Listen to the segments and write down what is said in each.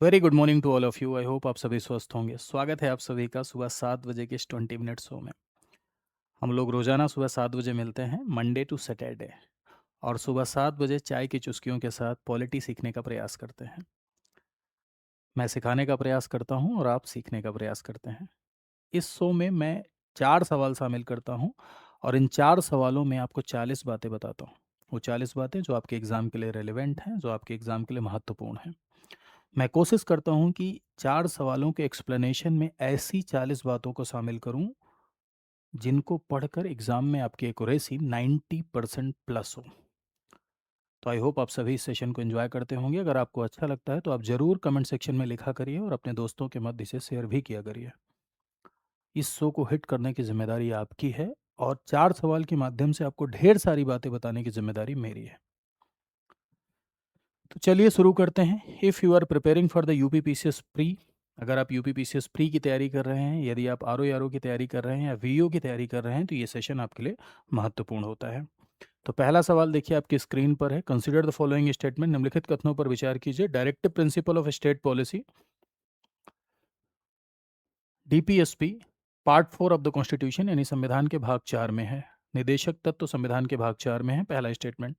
Very good morning to all of you. I hope आप सभी स्वस्थ होंगे। स्वागत है आप सभी का सुबह 7 बजे के इस 20 मिनट शो में। हम लोग रोजाना सुबह 7 बजे मिलते हैं, मंडे टू सैटरडे, और सुबह 7 बजे चाय की चुस्कियों के साथ पॉलिटी सीखने का प्रयास करते हैं। मैं सिखाने का प्रयास करता हूं और आप सीखने का प्रयास करते हैं। इस शो में मैं 4 सवाल शामिल करता हूं और इन 4 सवालों में आपको 40 बातें बताता हूं। वो 40 बातें जो आपके एग्ज़ाम के लिए रेलिवेंट हैं, जो आपके एग्ज़ाम के लिए महत्वपूर्ण हैं। मैं कोशिश करता हूं कि 4 सवालों के एक्सप्लेनेशन में ऐसी 40 बातों को शामिल करूं जिनको पढ़कर एग्जाम में आपकी एक्यूरेसी 90% प्लस हो। तो आई होप आप सभी इस सेशन को एंजॉय करते होंगे। अगर आपको अच्छा लगता है तो आप ज़रूर कमेंट सेक्शन में लिखा करिए और अपने दोस्तों के मध्य इसे शेयर भी किया करिए। इस शो को हिट करने की जिम्मेदारी आपकी है और 4 सवाल के माध्यम से आपको ढेर सारी बातें बताने की जिम्मेदारी मेरी है। तो चलिए शुरू करते हैं। If you are preparing for the UPPCS pre, अगर आप यूपीपीसीएस प्री की तैयारी कर रहे हैं, यदि आप आरओ की तैयारी कर रहे हैं या वीओ की तैयारी कर रहे हैं, तो ये सेशन आपके लिए महत्वपूर्ण होता है। तो पहला सवाल देखिए आपकी स्क्रीन पर है। कंसिडर द फॉलोइंग स्टेटमेंट, निम्नलिखित कथनों पर विचार कीजिए। Directive principle of state policy, DPSP, part 4 of the constitution यानी संविधान के भाग 4 में है। निदेशक तत्व संविधान के भाग 4 में है, पहला स्टेटमेंट।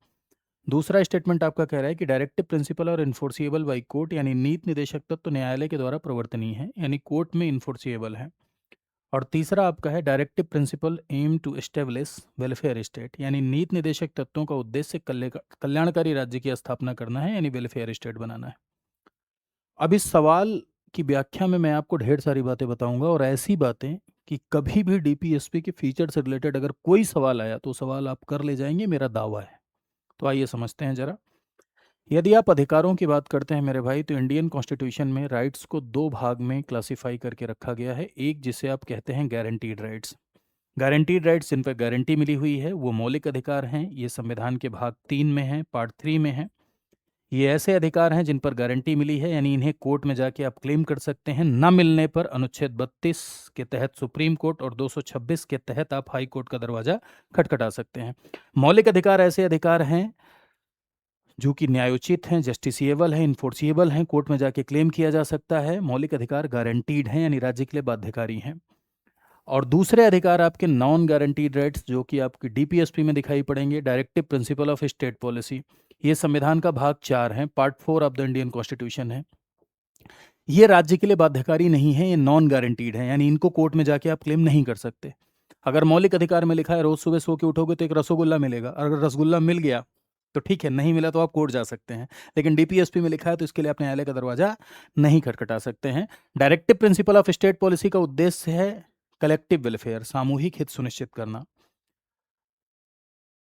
दूसरा स्टेटमेंट आपका कह रहा है कि डायरेक्टिव प्रिंसिपल और इन्फोर्सिएबल बाई कोर्ट, यानी नीति निदेशक तत्व न्यायालय के द्वारा प्रवर्तनीय है, यानी कोर्ट में इन्फोर्सिएबल है। और तीसरा आपका है directive principle aim to establish welfare state, यानी नीति निदेशक तत्वों का उद्देश्य कल्याणकारी राज्य की स्थापना करना है, यानी वेलफेयर स्टेट बनाना है। अब इस सवाल की व्याख्या में मैं आपको ढेर सारी बातें बताऊंगा और ऐसी बातें कि कभी भी डीपीएसपी के फीचर से रिलेटेड अगर कोई सवाल आया तो सवाल आप कर ले जाएंगे, मेरा दावा है। तो आइए समझते हैं जरा। यदि आप अधिकारों की बात करते हैं मेरे भाई, तो इंडियन कॉन्स्टिट्यूशन में राइट्स को 2 भाग में क्लासिफाई करके रखा गया है। एक जिसे आप कहते हैं गारंटीड राइट्स। गारंटीड राइट्स जिन पर गारंटी मिली हुई है वो मौलिक अधिकार हैं। ये संविधान के भाग 3 में है, पार्ट 3 में है। ये ऐसे अधिकार हैं जिन पर गारंटी मिली है, यानी इन्हें कोर्ट में जाके आप क्लेम कर सकते हैं। न मिलने पर अनुच्छेद 32 के तहत सुप्रीम कोर्ट और 226 के तहत आप हाई कोर्ट का दरवाजा खटखटा सकते हैं। मौलिक अधिकार ऐसे अधिकार हैं जो कि न्यायोचित हैं, जस्टिसिएबल हैं, इन्फोर्सिएबल हैं, कोर्ट में जाके क्लेम किया जा सकता है। मौलिक अधिकार गारंटीड हैं, यानी राज्य के लिए बाध्यकारी हैं। और दूसरे अधिकार आपके नॉन गारंटीड राइट्स, जो कि आपकी डीपीएसपी में दिखाई पड़ेंगे, directive principle of state policy. ये संविधान का भाग 4 है, part 4 of the Indian constitution है। ये राज्य के लिए बाध्यकारी नहीं है, ये नॉन गारंटीड है, यानी इनको कोर्ट में जाके आप क्लेम नहीं कर सकते। अगर मौलिक अधिकार में लिखा है रोज सुबह सो के उठोगे तो एक रसगुल्ला मिलेगा, अगर रसगुल्ला मिल गया तो ठीक है, नहीं मिला तो आप कोर्ट जा सकते हैं। लेकिन डीपीएसपी में लिखा है तो इसके लिए आप न्यायालय का दरवाजा नहीं खटखटा सकते हैं। Directive principle of state policy का उद्देश्य है कलेक्टिव वेलफेयर, सामूहिक हित सुनिश्चित करना,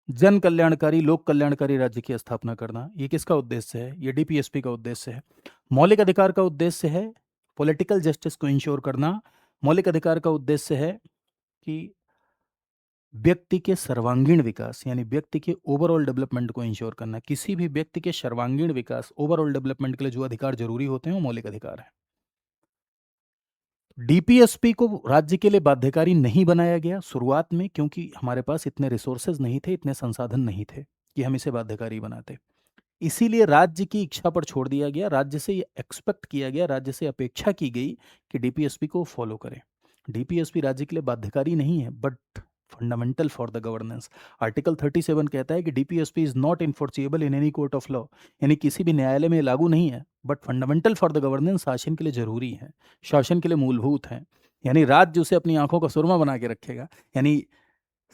जन कल्याणकारी, लोक कल्याणकारी राज्य की स्थापना करना। ये किसका उद्देश्य है? ये डीपीएसपी का उद्देश्य है। मौलिक अधिकार का उद्देश्य है पॉलिटिकल जस्टिस को इंश्योर करना। मौलिक अधिकार का उद्देश्य है कि व्यक्ति के सर्वांगीण विकास, यानी व्यक्ति के ओवरऑल डेवलपमेंट को इंश्योर करना। किसी भी व्यक्ति के सर्वांगीण विकास, ओवरऑल डेवलपमेंट के लिए जो अधिकार जरूरी होते हैं वो मौलिक अधिकार है। डीपीएसपी को राज्य के लिए बाध्यकारी नहीं बनाया गया शुरुआत में, क्योंकि हमारे पास इतने रिसोर्सेज नहीं थे, इतने संसाधन नहीं थे कि हम इसे बाध्यकारी बनाते। इसीलिए राज्य की इच्छा पर छोड़ दिया गया। राज्य से ये एक्सपेक्ट किया गया, राज्य से अपेक्षा की गई कि डीपीएसपी को फॉलो करें। डीपीएसपी राज्य के लिए बाध्यकारी नहीं है, but fundamental for the governance. Article 37 कहता है कि DPSP is not enforceable in any court of law, यानी किसी भी न्यायालय में लागू नहीं है, but fundamental for the governance, शासन के लिए जरूरी है, शासन के लिए मूलभूत है। यानी राज्य उसे अपनी आंखों का सुरमा बना के रखेगा। यानी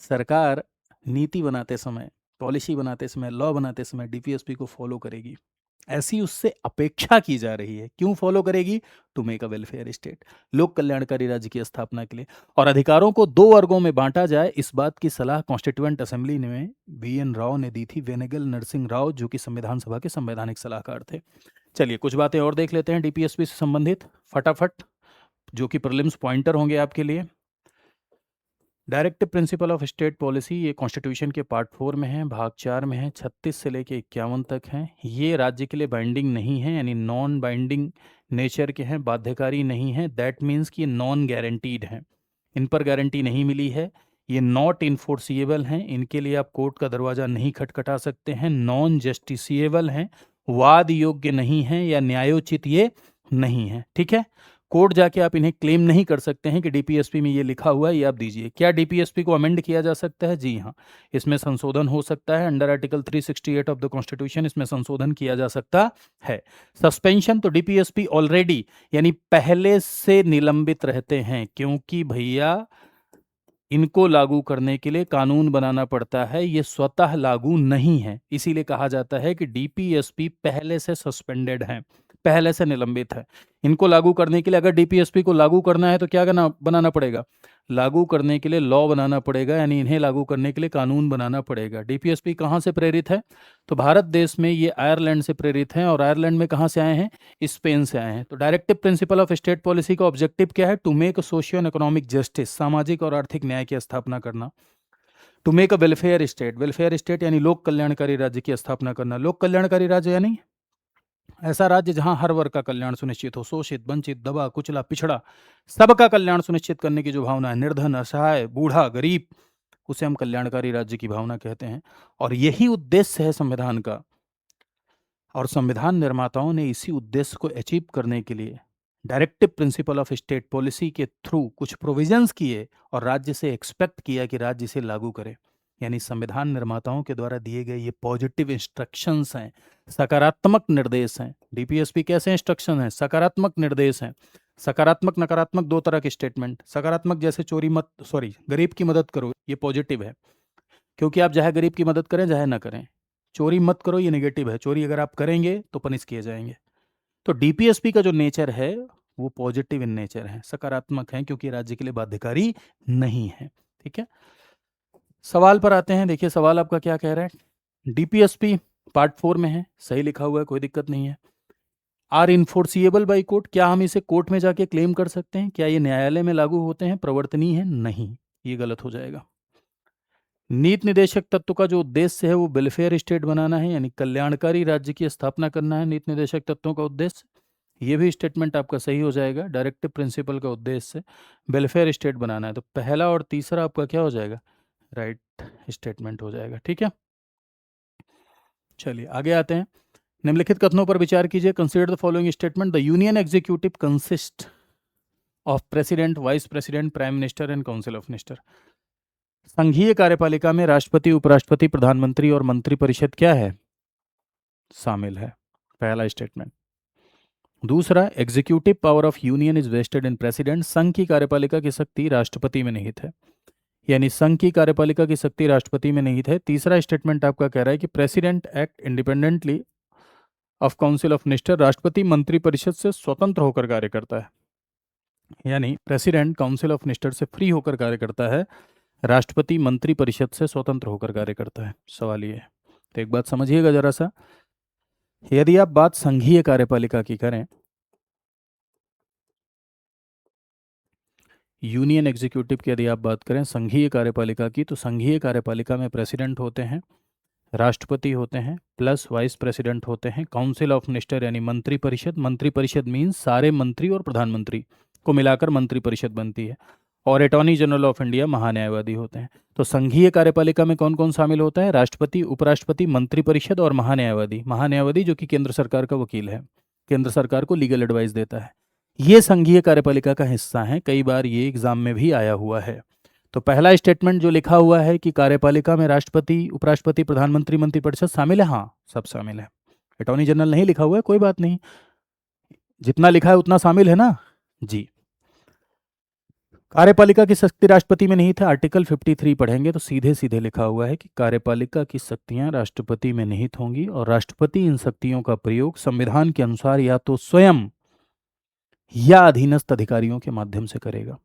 सरकार नीति बनाते समय, पॉलिसी बनाते समय, लॉ बनाते समय डीपीएसपी को फॉलो करेगी, ऐसी उससे अपेक्षा की जा रही है। क्यों फॉलो करेगी? To make a welfare state, लोक कल्याणकारी राज्य की स्थापना के लिए। और अधिकारों को 2 वर्गों में बांटा जाए, इस बात की सलाह कॉन्स्टिट्यूएंट असेंबली में बीएन राव ने दी थी, वेनेगल नरसिंह राव, जो कि संविधान सभा के संवैधानिक सलाहकार थे। चलिए कुछ बातें और देख लेते हैं डीपीएसपी से संबंधित फटाफट, जो कि प्रीलिम्स पॉइंटर होंगे आपके लिए। Directive principle of state policy, ये कॉन्स्टिट्यूशन के पार्ट 4 में है, भाग 4 में है, 36 से लेके 51 तक हैं। ये राज्य के लिए बाइंडिंग नहीं है, यानी नॉन बाइंडिंग नेचर के हैं, बाध्यकारी नहीं है। दैट मीन्स कि ये नॉन गारंटीड हैं, इन पर गारंटी नहीं मिली है। ये नॉट इन्फोर्सिएबल हैं, इनके लिए आप कोर्ट का दरवाज़ा नहीं खटखटा सकते हैं। नॉन जस्टिसिएबल हैं, वाद योग्य नहीं हैं या न्यायोचित ये नहीं है। ठीक है, कोर्ट जाके आप इन्हें क्लेम नहीं कर सकते हैं कि डीपीएसपी में ये लिखा हुआ है, ये आप दीजिए। क्या डीपीएसपी को अमेंड किया जा सकता है? जी हाँ, इसमें संशोधन हो सकता है। Under article 368 of the constitution इसमें संशोधन किया जा सकता है। सस्पेंशन तो डीपीएसपी ऑलरेडी यानी पहले से निलंबित रहते हैं, क्योंकि भैया इनको लागू करने के लिए कानून बनाना पड़ता है, ये स्वतः लागू नहीं है। इसीलिए कहा जाता है कि डीपीएसपी पहले से सस्पेंडेड है, पहले से निलंबित है। इनको लागू करने के लिए अगर डीपीएसपी को लागू करना है तो क्या करना बनाना पड़ेगा? लागू करने के लिए लॉ बनाना पड़ेगा, यानी इन्हें लागू करने के लिए कानून बनाना पड़ेगा। डीपीएसपी कहाँ से प्रेरित है? तो भारत देश में ये आयरलैंड से प्रेरित हैं। और आयरलैंड में कहाँ से आए हैं? स्पेन से आए हैं। तो directive principle of state policy का ऑब्जेक्टिव क्या है? To make socio economic justice, सामाजिक और आर्थिक न्याय की स्थापना करना। To make a welfare state, welfare state यानी लोक कल्याणकारी राज्य की स्थापना करना। लोक कल्याणकारी राज्य यानी ऐसा राज्य जहां हर वर्ग का कल्याण सुनिश्चित हो, शोषित, वंचित, दबा, कुचला, पिछड़ा, सबका कल्याण सुनिश्चित करने की जो भावना है, निर्धन, असहाय, बूढ़ा, गरीब, उसे हम कल्याणकारी राज्य की भावना कहते हैं। और यही उद्देश्य है संविधान का। और संविधान निर्माताओं ने इसी उद्देश्य को अचीव करने के लिए directive principle of state policy के थ्रू कुछ प्रोविजंस किए और राज्य से एक्सपेक्ट किया कि राज्य इसे लागू करे। यानी संविधान निर्माताओं के द्वारा दिए गए ये पॉजिटिव इंस्ट्रक्शंस हैं, सकारात्मक निर्देश हैं। डीपीएसपी कैसे इंस्ट्रक्शन हैं? सकारात्मक निर्देश हैं। सकारात्मक नकारात्मक दो तरह के स्टेटमेंट। सकारात्मक जैसे चोरी मत, सॉरी, गरीब की मदद करो, ये पॉजिटिव है, क्योंकि आप चाहे गरीब की मदद करें चाहे ना करें। चोरी मत करो, ये नेगेटिव है, चोरी अगर आप करेंगे तो पनिश किए जाएंगे। तो डीपीएसपी का जो नेचर है वो पॉजिटिव इन नेचर है, सकारात्मक है, क्योंकि राज्य के लिए बाध्यकारी नहीं है। ठीक है, सवाल पर आते हैं। देखिए सवाल आपका क्या कह रहा है। डीपीएसपी पार्ट 4 में है, सही लिखा हुआ है, कोई दिक्कत नहीं है। आर इन्फोर्सिएबल बाई कोर्ट, क्या हम इसे कोर्ट में जाके क्लेम कर सकते हैं? क्या ये न्यायालय में लागू होते हैं, प्रवर्तनीय है? नहीं, ये गलत हो जाएगा। नीति निदेशक तत्व का जो उद्देश्य है वो वेलफेयर स्टेट बनाना है, यानी कल्याणकारी राज्य की स्थापना करना है। नीति निदेशक तत्वों का उद्देश्य, ये भी स्टेटमेंट आपका सही हो जाएगा। डायरेक्टिव प्रिंसिपल का उद्देश्य वेलफेयर स्टेट बनाना है, तो पहला और तीसरा आपका क्या हो जाएगा? राइट स्टेटमेंट हो जाएगा। ठीक है, चलिए आगे आते हैं। निम्नलिखित कथनों पर विचार कीजिए। Consider the following statement. The union executive consist of president, vice president, prime minister and council of minister. संघीय कार्यपालिका में राष्ट्रपति, उपराष्ट्रपति, प्रधानमंत्री और मंत्रिपरिषद क्या है? शामिल है, पहला स्टेटमेंट। दूसरा, executive power of union is vested in president. संघ की कार्यपालिका की शक्ति राष्ट्रपति में निहित है, यानी संघ की कार्यपालिका की शक्ति राष्ट्रपति में निहित है। तीसरा स्टेटमेंट आपका कह रहा है कि president act independently of council of minister. राष्ट्रपति मंत्रिपरिषद से स्वतंत्र होकर कार्य करता है, यानी प्रेसिडेंट काउंसिल ऑफ मिनिस्टर से फ्री होकर कार्य करता है, राष्ट्रपति मंत्रिपरिषद से स्वतंत्र होकर कार्य करता है। सवाल ये है, तो एक बात समझिएगा जरा सा। यदि आप बात संघीय कार्यपालिका की करें, यूनियन एग्जीक्यूटिव की यदि आप बात करें संघीय कार्यपालिका की, तो संघीय कार्यपालिका में प्रेसिडेंट होते हैं, राष्ट्रपति होते हैं, प्लस वाइस प्रेसिडेंट होते हैं, काउंसिल ऑफ मिनिस्टर यानी मंत्रिपरिषद। मंत्रिपरिषद मीन्स सारे मंत्री और प्रधानमंत्री को मिलाकर मंत्रिपरिषद बनती है, और अटॉर्नी जनरल ऑफ इंडिया महान्यायवादी होते हैं। तो संघीय कार्यपालिका में कौन कौन शामिल होता है? राष्ट्रपति, उपराष्ट्रपति, मंत्रिपरिषद और महान्यायवादी। महान्यायवादी जो कि केंद्र सरकार का वकील है, केंद्र सरकार को लीगल एडवाइस देता है। ये संघीय कार्यपालिका का हिस्सा है, कई बार ये एग्जाम में भी आया हुआ है। तो पहला स्टेटमेंट जो लिखा हुआ है कि कार्यपालिका में राष्ट्रपति, उपराष्ट्रपति, प्रधानमंत्री, मंत्रिपरिषद शामिल है, हाँ सब शामिल है। अटॉर्नी जनरल नहीं लिखा हुआ है, कोई बात नहीं, जितना लिखा है उतना शामिल है ना जी। कार्यपालिका की शक्ति राष्ट्रपति में निहित है। आर्टिकल 53 पढ़ेंगे तो सीधे सीधे लिखा हुआ है कि कार्यपालिका की शक्तियां राष्ट्रपति में निहित होंगी, और राष्ट्रपति इन शक्तियों का प्रयोग संविधान के अनुसार या तो स्वयं या अधीनस्थ अधिकारियों के माध्यम से करेगा,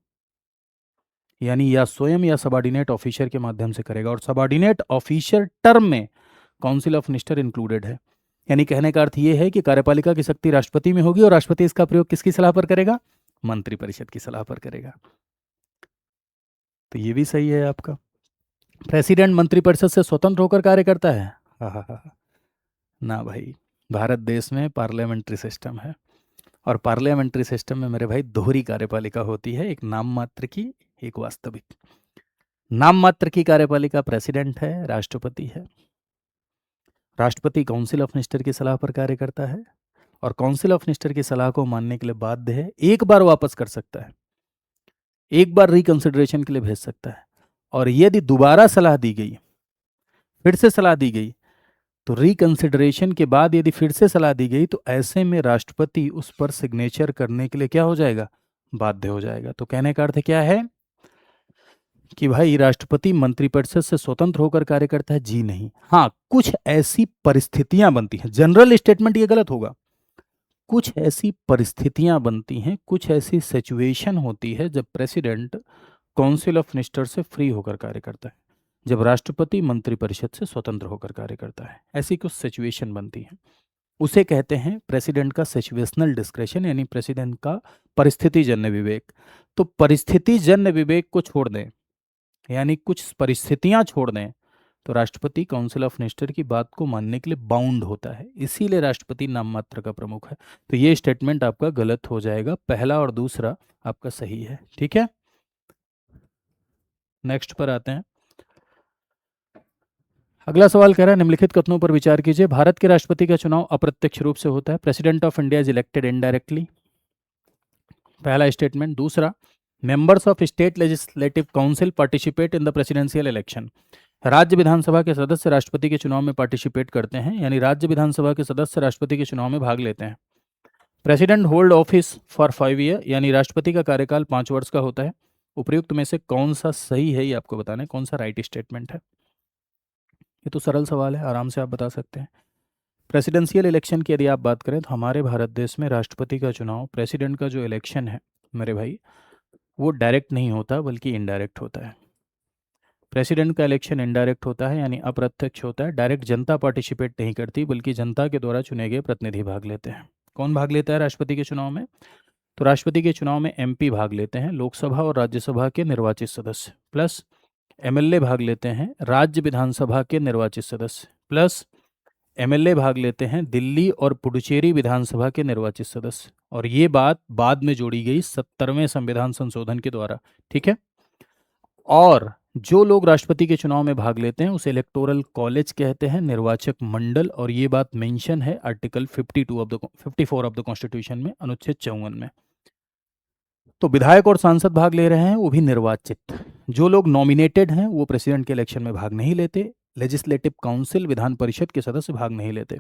यानी या स्वयं या सबॉर्डिनेट ऑफिसर के माध्यम से करेगा। और सबॉर्डिनेट ऑफिसर टर्म में काउंसिल ऑफ मिनिस्टर इंक्लूडेड है। यानी कहने का अर्थ यह है कि कार्यपालिका की शक्ति राष्ट्रपति में होगी, और राष्ट्रपति इसका प्रयोग किसकी सलाह पर करेगा? मंत्रिपरिषद की सलाह पर करेगा। तो ये भी सही है आपका। प्रेसिडेंट मंत्रिपरिषद से स्वतंत्र होकर कार्य करता है? हाँ, ना भाई, भारत देश में पार्लियामेंट्री सिस्टम है, और पार्लियामेंट्री सिस्टम में मेरे भाई दोहरी कार्यपालिका होती है, एक नाम मात्र की, एक वास्तविक। नाम मात्र की कार्यपालिका प्रेसिडेंट है, राष्ट्रपति है। राष्ट्रपति काउंसिल ऑफ मिनिस्टर की सलाह पर कार्य करता है, और काउंसिल ऑफ मिनिस्टर की सलाह को मानने के लिए बाध्य है, एक बार वापस कर सकता है, एक बार रिकंसिडरेशन के लिए भेज सकता है, और यदि दोबारा सलाह दी गई, फिर से सलाह दी गई, तो रिकंसिडरेशन के बाद यदि फिर से सलाह दी गई, तो ऐसे में राष्ट्रपति उस पर सिग्नेचर करने के लिए क्या हो जाएगा, बाध्य हो जाएगा। तो कहने का अर्थ क्या है कि भाई राष्ट्रपति मंत्रिपरिषद से स्वतंत्र होकर कार्य करता है? जी नहीं। हाँ, कुछ ऐसी परिस्थितियां बनती हैं, जनरल स्टेटमेंट ये गलत होगा, कुछ ऐसी परिस्थितियां बनती हैं, कुछ ऐसी सिचुएशन होती है जब प्रेसिडेंट काउंसिल ऑफ मिनिस्टर से फ्री होकर कार्य करता है, जब राष्ट्रपति मंत्रिपरिषद से स्वतंत्र होकर कार्य करता है, ऐसी कुछ सिचुएशन बनती है, उसे कहते हैं प्रेसिडेंट का सिचुएशनल डिस्क्रेशन, यानी प्रेसिडेंट का परिस्थितिजन्य विवेक। तो परिस्थितिजन्य विवेक को छोड़ दें, यानी कुछ परिस्थितियां छोड़ दें, तो राष्ट्रपति काउंसिल ऑफ मिनिस्टर की बात को मानने के लिए बाउंड होता है, इसीलिए राष्ट्रपति नाम मात्र का प्रमुख है। तो ये स्टेटमेंट आपका गलत हो जाएगा, पहला और दूसरा आपका सही है। ठीक है, नेक्स्ट पर आते हैं। अगला सवाल कह रहा है निम्नलिखित कथनों पर विचार कीजिए। भारत के राष्ट्रपति का चुनाव अप्रत्यक्ष रूप से होता है। President of India is elected indirectly, पहला स्टेटमेंट। दूसरा, members of state legislative council participate in the presidential election, राज्य विधानसभा के सदस्य राष्ट्रपति के चुनाव में पार्टिसिपेट करते हैं, यानी राज्य विधानसभा के सदस्य राष्ट्रपति के चुनाव में भाग लेते हैं। President hold office for 5 year, यानी राष्ट्रपति का कार्यकाल 5 वर्ष का होता है। उपयुक्त में से कौन सा सही है ये आपको बताना है, कौन सा राइट स्टेटमेंट है। ये तो सरल सवाल है, आराम से आप बता सकते हैं। प्रेसिडेंशियल इलेक्शन की यदि आप बात करें तो हमारे भारत देश में राष्ट्रपति का चुनाव, प्रेसिडेंट का जो इलेक्शन है मेरे भाई, वो डायरेक्ट नहीं होता बल्कि इनडायरेक्ट होता है। प्रेसिडेंट का इलेक्शन इनडायरेक्ट होता है, यानी अप्रत्यक्ष होता है। डायरेक्ट जनता पार्टिसिपेट नहीं करती, बल्कि जनता के द्वारा चुने गए प्रतिनिधि भाग लेते हैं। कौन भाग लेता है राष्ट्रपति के चुनाव में? तो राष्ट्रपति के चुनाव में एमपी भाग लेते हैं, लोकसभा और राज्यसभा के निर्वाचित सदस्य, प्लस एमएलए भाग लेते हैं, राज्य विधानसभा के निर्वाचित सदस्य, प्लस एमएलए भाग लेते हैं दिल्ली और पुडुचेरी विधानसभा के निर्वाचित सदस्य। और ये बात बाद में जोड़ी गई 70वें संविधान संशोधन के द्वारा। ठीक है, और जो लोग राष्ट्रपति के चुनाव में भाग लेते हैं उसे इलेक्टोरल कॉलेज कहते हैं, निर्वाचक मंडल। और ये बात मेंशन है आर्टिकल 54 ऑफ द कॉन्स्टिट्यूशन में, अनुच्छेद 54 में। तो विधायक और सांसद भाग ले रहे हैं, वो भी निर्वाचित। जो लोग नॉमिनेटेड हैं वो प्रेसिडेंट के इलेक्शन में भाग नहीं लेते। लेजिस्लेटिव काउंसिल, विधान परिषद के सदस्य भाग नहीं लेते।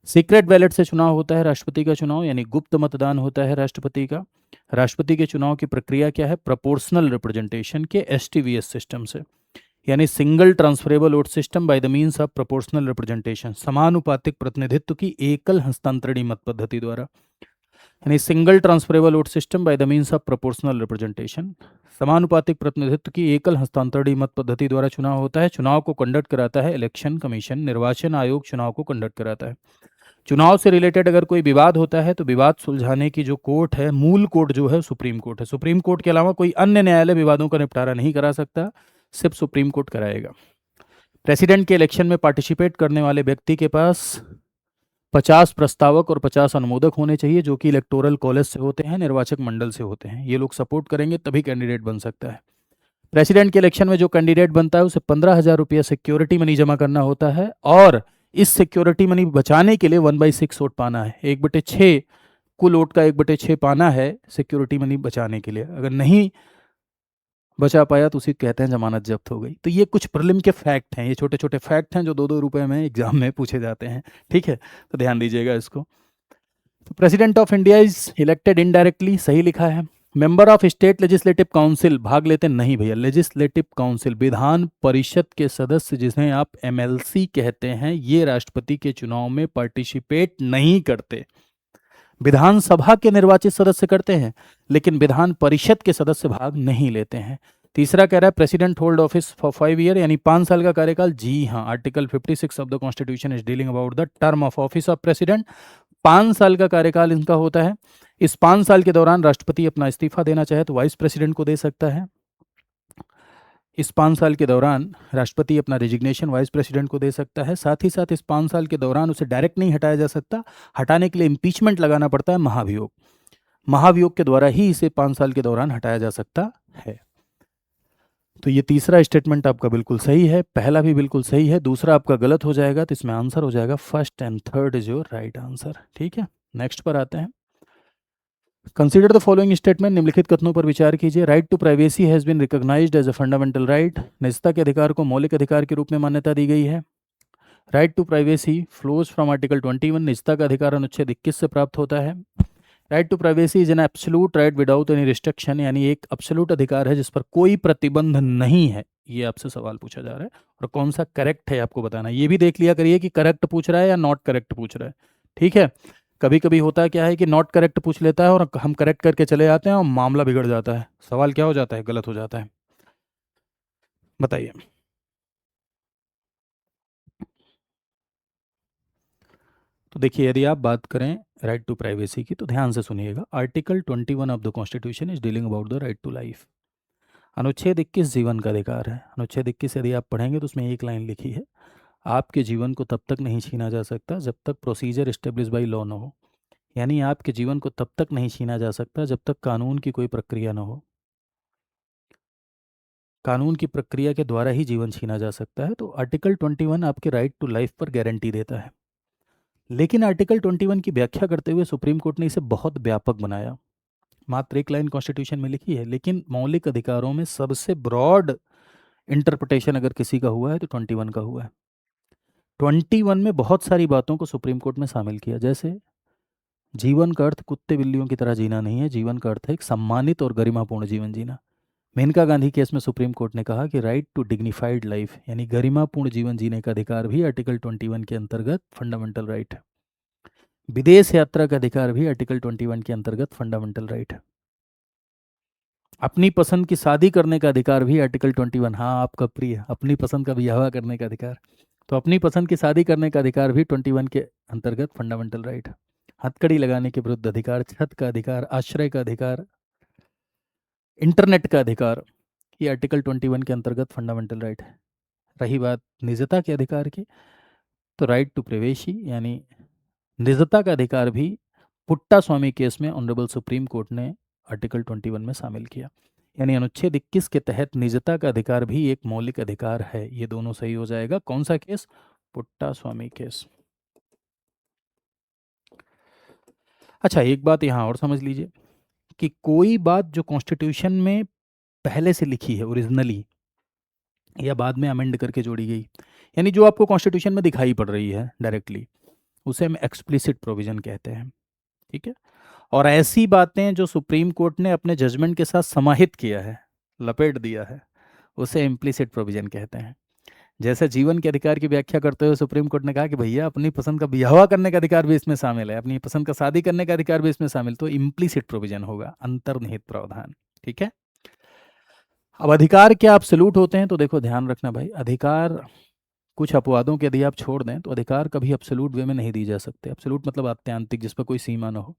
सीक्रेट बैलेट से चुनाव होता है राष्ट्रपति का चुनाव, यानी गुप्त मतदान होता है राष्ट्रपति का। राष्ट्रपति के चुनाव की प्रक्रिया क्या है? प्रोपोर्शनल रिप्रेजेंटेशन के एसटीवीएस सिस्टम से, यानी single transferable vote system by the means of proportional representation, समानुपातिक प्रतिनिधित्व की एकल हस्तांतरणी मत पद्धति द्वारा, यानी single transferable vote system by the means of proportional representation, समानुपातिक प्रतिनिधित्व की एकल हस्तांतरणी मत पद्धति द्वारा चुनाव होता है। चुनाव को कंडक्ट कराता है इलेक्शन कमीशन, निर्वाचन आयोग चुनाव को कंडक्ट कराता है। चुनाव से रिलेटेड अगर कोई विवाद होता है तो विवाद सुलझाने की जो कोर्ट है, मूल कोर्ट जो है सुप्रीम कोर्ट है। सुप्रीम कोर्ट के अलावा कोई अन्य न्यायालय विवादों का निपटारा नहीं करा सकता, सिर्फ सुप्रीम कोर्ट कराएगा। प्रेसिडेंट के इलेक्शन में पार्टिसिपेट करने वाले व्यक्ति के पास 50 प्रस्तावक और 50 अनुमोदक होने चाहिए, जो कि इलेक्टोरल कॉलेज से होते हैं, निर्वाचक मंडल से होते हैं। ये लोग सपोर्ट करेंगे तभी कैंडिडेट बन सकता है। प्रेसिडेंट के इलेक्शन में जो कैंडिडेट बनता है उसे 15,000 रुपया सिक्योरिटी मनी जमा करना होता है, और इस सिक्योरिटी मनी बचाने के लिए 1/6 वोट पाना है। 1/6 कुल वोट का 1/6 पाना है सिक्योरिटी मनी बचाने के लिए। अगर नहीं बचा पाया तो उसे कहते हैं जमानत जब्त हो गई। तो ये कुछ प्रीलिम के फैक्ट हैं, ये छोटे छोटे फैक्ट हैं जो 2-2 रुपए में एग्जाम में पूछे जाते हैं। ठीक है, तो ध्यान दीजिएगा इसको। तो president of India is elected indirectly, सही लिखा है। Member of state legislative council भाग लेते नहीं भैया। लेजिस्लेटिव काउंसिल, विधान परिषद के सदस्य जिन्हें आप एमएलसी कहते हैं, ये राष्ट्रपति के चुनाव में पार्टिसिपेट नहीं करते। विधानसभा के निर्वाचित सदस्य करते हैं, लेकिन विधान परिषद के सदस्य भाग नहीं लेते हैं। तीसरा कह रहा है president hold office for 5 year, यानी 5 साल का कार्यकाल। जी हाँ, article 56 of the constitution is dealing about the term of office of president. 5 साल का कार्यकाल इनका होता है। इस 5 साल के दौरान राष्ट्रपति अपना इस्तीफा देना चाहे तो वाइस प्रेसिडेंट को दे सकता है। इस 5 साल के दौरान राष्ट्रपति अपना रिजिग्नेशन वाइस प्रेसिडेंट को दे सकता है। साथ ही साथ इस 5 साल के दौरान उसे डायरेक्ट नहीं हटाया जा सकता, हटाने के लिए इम्पीचमेंट लगाना पड़ता है, महाभियोग। महाभियोग के द्वारा ही इसे 5 साल के दौरान हटाया जा सकता है। तो ये तीसरा स्टेटमेंट आपका बिल्कुल सही है, पहला भी बिल्कुल सही है, दूसरा आपका गलत हो जाएगा। तो इसमें आंसर हो जाएगा first and third is your right answer. ठीक है, नेक्स्ट पर आते हैं। कंसिडर द फॉलोइंग स्टेटमेंट, निम्नलिखित कथनों पर विचार कीजिए। Right to privacy has been recognised as a fundamental right, निजता के अधिकार को मौलिक अधिकार के रूप में मान्यता दी गई है। Right to privacy flows from article 21, निजता का अधिकार अनुच्छेद 21 से प्राप्त होता है। Right to privacy is an absolute right without any restriction, यानी एक एब्सोल्यूट अधिकार है जिस पर कोई प्रतिबंध नहीं है। ये आपसे सवाल पूछा जा रहा है और कौन सा करेक्ट है आपको बताना है। ये भी देख लिया करिए कि करेक्ट पूछ रहा है या नॉट करेक्ट पूछ रहा है, ठीक है। कभी कभी होता है क्या है कि नॉट करेक्ट पूछ लेता है और हम करेक्ट करके चले जाते हैं और मामला बिगड़ जाता है, सवाल क्या हो जाता है, गलत हो जाता है। बताइए। तो देखिए, यदि आप बात करें राइट टू प्राइवेसी की तो ध्यान से सुनिएगा। Article 21 of the constitution is dealing about the right to life. अनुच्छेद 21 जीवन का अधिकार है। अनुच्छेद 21 यदि आप पढ़ेंगे तो उसमें एक लाइन लिखी है, आपके जीवन को तब तक नहीं छीना जा सकता जब तक प्रोसीजर इस्टेब्लिश बाई लॉ न हो। यानी आपके जीवन को तब तक नहीं छीना जा सकता जब तक कानून की कोई प्रक्रिया न हो। कानून की प्रक्रिया के द्वारा ही जीवन छीना जा सकता है। तो आर्टिकल 21 आपके राइट टू लाइफ पर गारंटी देता है। लेकिन आर्टिकल 21 की व्याख्या करते हुए सुप्रीम कोर्ट ने इसे बहुत व्यापक बनाया। मात्र एक लाइन कॉन्स्टिट्यूशन में लिखी है, लेकिन मौलिक अधिकारों में सबसे ब्रॉड इंटरप्रिटेशन अगर किसी का हुआ है तो 21 का हुआ है। 21 में बहुत सारी बातों को सुप्रीम कोर्ट में शामिल किया, जैसे जीवन का अर्थ कुत्ते बिल्लियों की तरह जीना नहीं है, जीवन का अर्थ है एक सम्मानित और गरिमापूर्ण जीवन जीना। मेनका गांधी केस में सुप्रीम कोर्ट ने कहा कि राइट टू डिग्निफाइड लाइफ यानी गरिमापूर्ण जीवन जीने का अधिकार भी आर्टिकल 21 के अंतर्गत फंडामेंटल राइट है। विदेश यात्रा का अधिकार भी आर्टिकल 21 के अंतर्गत फंडामेंटल राइट है। अपनी पसंद की शादी करने का अधिकार भी आर्टिकल 21, हाँ आपका प्रिय अपनी पसंद का ब्याह करने का अधिकार, तो अपनी पसंद की शादी करने का अधिकार भी 21 के अंतर्गत फंडामेंटल राइट है। हथकड़ी लगाने के विरुद्ध अधिकार, छत का अधिकार, आश्रय का अधिकार, इंटरनेट का अधिकार, ये आर्टिकल 21 के अंतर्गत फंडामेंटल राइट है। रही बात निजता के अधिकार की, तो राइट टू प्राइवेसी यानी निजता का अधिकार भी पुट्टा स्वामी केस में ऑनरेबल सुप्रीम कोर्ट ने आर्टिकल 21 में शामिल किया। यानी अनुच्छेद 21 के तहत निजता का अधिकार भी एक मौलिक अधिकार है। ये दोनों सही हो जाएगा। कौन सा केस? पुट्टा स्वामी केस। अच्छा, एक बात यहाँ और समझ लीजिए कि कोई बात जो कॉन्स्टिट्यूशन में पहले से लिखी है ओरिजिनली या बाद में अमेंड करके जोड़ी गई, यानी जो आपको कॉन्स्टिट्यूशन में दिखाई पड़ रही है डायरेक्टली, उसे हम एक्सप्लिसिट प्रोविजन कहते हैं, ठीक है। और ऐसी बातें जो सुप्रीम कोर्ट ने अपने जजमेंट के साथ समाहित किया है, लपेट दिया है, उसे इम्प्लिसिट प्रोविजन कहते हैं। जैसे जीवन के अधिकार की व्याख्या करते हुए सुप्रीम कोर्ट ने कहा कि भैया अपनी पसंद का ब्याह करने का अधिकार भी इसमें शामिल है, अपनी पसंद का शादी करने का अधिकार भी इसमें शामिल, तो इम्प्लिसिट प्रोविजन होगा, अंतर्निहित प्रावधान, ठीक है। अब अधिकार क्या एब्सोल्यूट होते हैं? तो देखो ध्यान रखना भाई, अधिकार कुछ अपवादों के यदि आप छोड़ दें तो अधिकार कभी एब्सोल्यूट वे में नहीं दी जा सकते। एब्सोल्यूट मतलब आत्यांतिक, जिस पर कोई सीमा ना हो।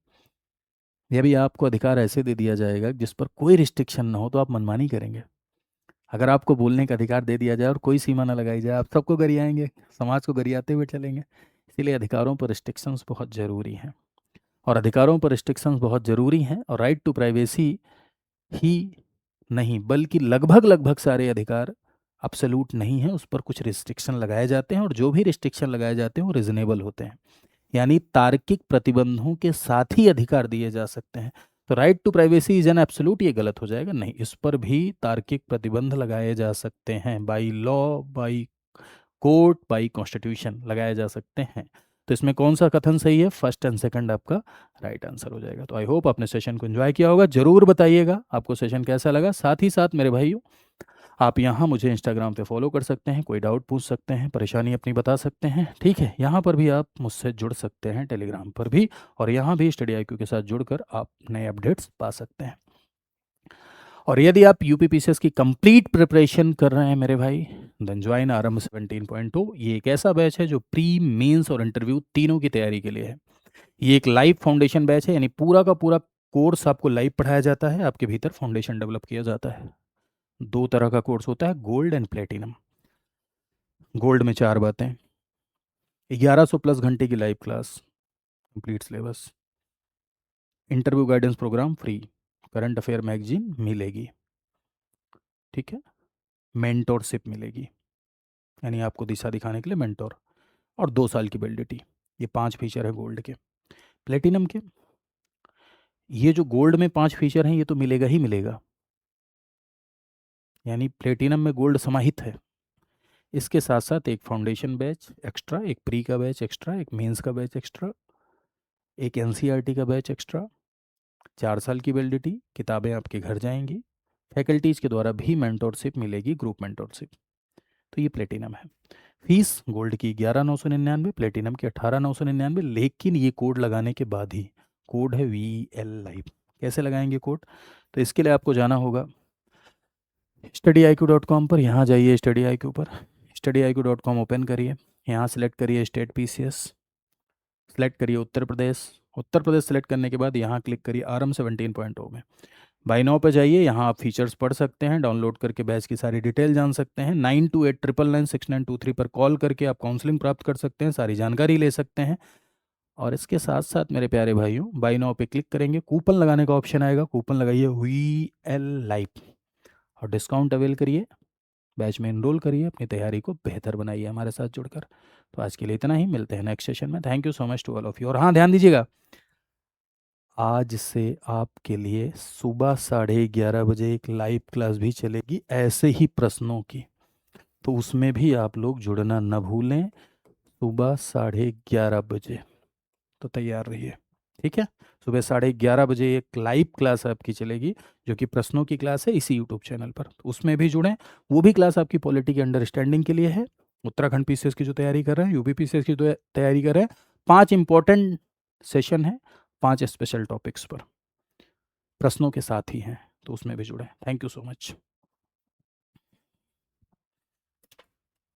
यदि आपको अधिकार ऐसे दे दिया जाएगा जिस पर कोई रिस्ट्रिक्शन ना हो तो आप मनमानी करेंगे। अगर आपको बोलने का अधिकार दे दिया जाए और कोई सीमा ना लगाई जाए, आप सबको गरियाएंगे, समाज को गरियाते हुए चलेंगे। इसीलिए अधिकारों पर रिस्ट्रिक्शंस बहुत ज़रूरी हैं, और अधिकारों पर रिस्ट्रिक्शंस बहुत ज़रूरी हैं। और राइट टू प्राइवेसी ही नहीं बल्कि लगभग लगभग सारे अधिकार अब्सोल्यूट नहीं है, उस पर कुछ रिस्ट्रिक्शन लगाए जाते हैं, और जो भी रिस्ट्रिक्शन लगाए जाते हैं वो रिजनेबल होते हैं, यानी तार्किक प्रतिबंधों के साथ ही अधिकार दिए जा सकते हैं। तो right to privacy is an absolute, ये गलत हो जाएगा, नहीं, इस पर भी तार्किक प्रतिबंध लगाए जा सकते हैं, by law, by court, by constitution लगाए जा सकते हैं। तो इसमें कौन सा कथन सही है? फर्स्ट एंड सेकंड आपका राइट आंसर हो जाएगा। तो आई होप आपने सेशन को एंजॉय किया होगा। जरूर बताइएगा आपको सेशन कैसा लगा। साथ ही साथ मेरे भाइयों, आप यहाँ मुझे इंस्टाग्राम पे फॉलो कर सकते हैं, कोई डाउट पूछ सकते हैं, परेशानी अपनी बता सकते हैं, ठीक है। यहाँ पर भी आप मुझसे जुड़ सकते हैं, टेलीग्राम पर भी, और यहाँ भी स्टडी IQ के साथ जुड़कर आप नए अपडेट्स पा सकते हैं। और यदि आप UPPCS की कंप्लीट प्रिपरेशन कर रहे हैं मेरे भाई, देन ज्वाइन आरंभ 17.2। ये एक ऐसा बैच है जो प्री, मेंस और इंटरव्यू तीनों की तैयारी के लिए है। ये एक लाइव फाउंडेशन बैच है, यानी पूरा का पूरा कोर्स आपको लाइव पढ़ाया जाता है, आपके भीतर फाउंडेशन डेवलप किया जाता है। दो तरह का कोर्स होता है, गोल्ड एंड प्लेटिनम। गोल्ड में 4 बातें, 1100 प्लस घंटे की live class, complete syllabus, interview guidance programme free, current affair magazine मिलेगी, ठीक है, मेंटोरशिप मिलेगी, यानी आपको दिशा दिखाने के लिए मेंटोर, और 2 साल की वैलिडिटी। ये 5 फीचर है गोल्ड के। प्लेटिनम के ये जो गोल्ड में 5 फीचर हैं ये तो मिलेगा ही मिलेगा, यानी प्लेटिनम में गोल्ड समाहित है। इसके साथ साथ एक फाउंडेशन बैच एक्स्ट्रा, एक प्री का बैच एक्स्ट्रा, एक मेंस का बैच एक्स्ट्रा, एक एनसीईआरटी का बैच एक्स्ट्रा, 4 साल की वैलिडिटी, किताबें आपके घर जाएंगी, फैकल्टीज़ के द्वारा भी मेंटोरशिप मिलेगी, ग्रुप मेंटोरशिप। तो ये प्लेटिनम है। फीस गोल्ड की 11,999, प्लेटिनम की 18,999, लेकिन ये कोड लगाने के बाद ही, कोड है VL लाइव। कैसे लगाएंगे कोड? तो इसके लिए आपको जाना होगा studyIQ.com पर। यहाँ जाइए studyIQ पर, studyIQ.com ओपन करिए, यहाँ सेलेक्ट करिए स्टेट PCS, सेलेक्ट करिए उत्तर प्रदेश। उत्तर प्रदेश सेलेक्ट करने के बाद यहाँ क्लिक करिए ARM 17.0 में। बाय नाउ पे जाइए, यहाँ आप फीचर्स पढ़ सकते हैं, डाउनलोड करके बैच की सारी डिटेल जान सकते हैं। 9289996923 पर कॉल करके आप काउंसलिंग प्राप्त कर सकते हैं, सारी जानकारी ले सकते हैं। और इसके साथ साथ मेरे प्यारे भाइयों, बाय नाउ पे क्लिक करेंगे, कूपन लगाने का ऑप्शन आएगा, कूपन लगाइए VL लाइव और डिस्काउंट अवेल करिए, बैच में एनरोल करिए, अपनी तैयारी को बेहतर बनाइए हमारे साथ जुड़कर। तो आज के लिए इतना ही, मिलते हैं नेक्स्ट सेशन में। Thank you so much to all of you. और हाँ, ध्यान दीजिएगा, आज से आपके लिए सुबह 11:30 बजे एक लाइव क्लास भी चलेगी ऐसे ही प्रश्नों की, तो उसमें भी आप लोग जुड़ना न भूलें, सुबह 11:30 बजे। तो तैयार रहिए, ठीक है। सुबह 11:30 बजे एक लाइव क्लास आपकी चलेगी, जो कि प्रश्नों की क्लास है, इसी यूट्यूब चैनल पर। तो उसमें भी जुड़ें। वो भी क्लास आपकी पॉलिटी की अंडरस्टैंडिंग के लिए है, उत्तराखंड PCS की जो तैयारी कर रहे हैं, UP PCS की जो तैयारी कर रहे हैं। 5 इंपॉर्टेंट सेशन है, 5 स्पेशल टॉपिक्स पर, प्रश्नों के साथ ही हैं, तो उसमें भी जुड़ें। Thank you so much.